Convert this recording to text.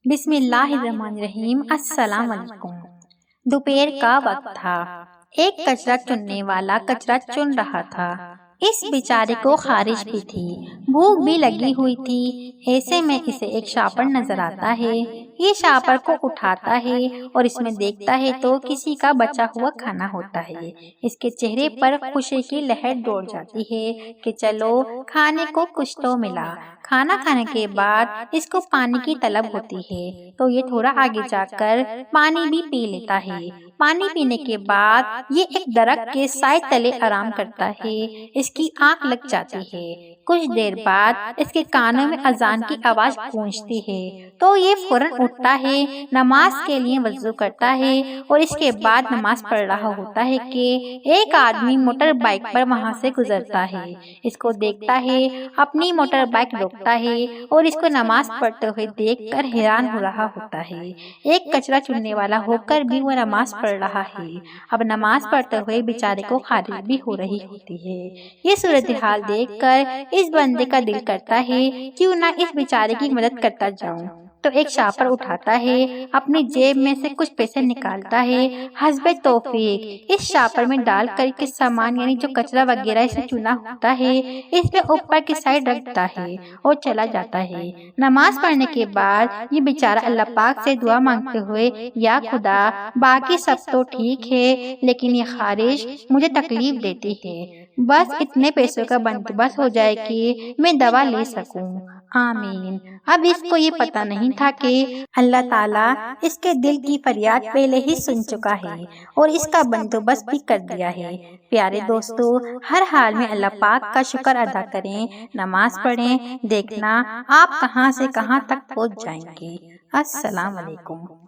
بسم اللہ الرحمن الرحیم۔ السلام علیکم۔ دوپہر کا وقت تھا۔ ایک کچرا چننے والا کچرا چن رہا تھا۔ اس بیچارے کو خارش بھی تھی، بھوک بھی لگی ہوئی تھی۔ ایسے میں اسے ایک شاپر نظر آتا ہے۔ یہ شاپر کو اٹھاتا ہے اور اس میں دیکھتا ہے تو کسی کا بچا ہوا کھانا ہوتا ہے۔ اس کے چہرے پر خوشی کی لہر دوڑ جاتی ہے کہ چلو کھانے کو کچھ تو ملا۔ کھانا کھانے کے بعد اس کو پانی کی طلب ہوتی ہے تو یہ تھوڑا آگے جا کر پانی بھی پی لیتا ہے۔ پانی پینے کے بعد یہ ایک درخت کے سائے تلے آرام کرتا ہے۔ اس کی آنکھ لگ جاتی ہے۔ کچھ دیر بعد اس کے کانوں میں اذان کی آواز گونجتی ہے تو یہ فوراً اٹھتا ہے، نماز کے لیے وضو کرتا ہے اور اس کے بعد نماز پڑھ رہا ہوتا ہے کہ ایک آدمی موٹر بائیک پر وہاں سے گزرتا ہے۔ اس کو دیکھتا ہے، اپنی موٹر بائیک روکتا ہے اور اس کو نماز پڑھتے ہوئے دیکھ کر حیران ہو رہا ہوتا ہے۔ ایک کچرا چننے والا ہو کر بھی وہ نماز پڑھ رہا ہے۔ اب نماز پڑھتے ہوئے بیچارے کو خارش بھی ہو رہی ہوتی ہے۔ یہ صورتحال دیکھ کر اس بندے کا دل کرتا ہے کیوں نہ اس بیچارے کی مدد کرتا جاؤں، تو ایک شاپر اٹھاتا ہے، اپنی جیب میں سے کچھ پیسے نکالتا ہے، حسب توفیق اس شاپر میں ڈال کر کے سامان یعنی جو کچرا وغیرہ اس نے چنا ہوتا ہے اس میں اوپر کی سائڈ رکھتا ہے اور چلا جاتا ہے۔ نماز پڑھنے کے بعد یہ بیچارہ اللہ پاک سے دعا مانگتے ہوئے، یا خدا باقی سب تو ٹھیک ہے لیکن یہ خارش مجھے تکلیف دیتی ہے، بس اتنے پیسوں کا بندوبست ہو جائے کہ میں دوا لے سکوں، آمین۔ اب اس کو یہ پتہ نہیں تھا کہ اللہ تعالیٰ اس کے دل کی فریاد پہلے ہی سن چکا ہے اور اس کا بندوبست بھی کر دیا ہے۔ پیارے دوستو، ہر حال میں اللہ پاک کا شکر ادا کریں، نماز پڑھیں، دیکھنا آپ کہاں سے کہاں تک پہنچ جائیں گے۔ السلام علیکم۔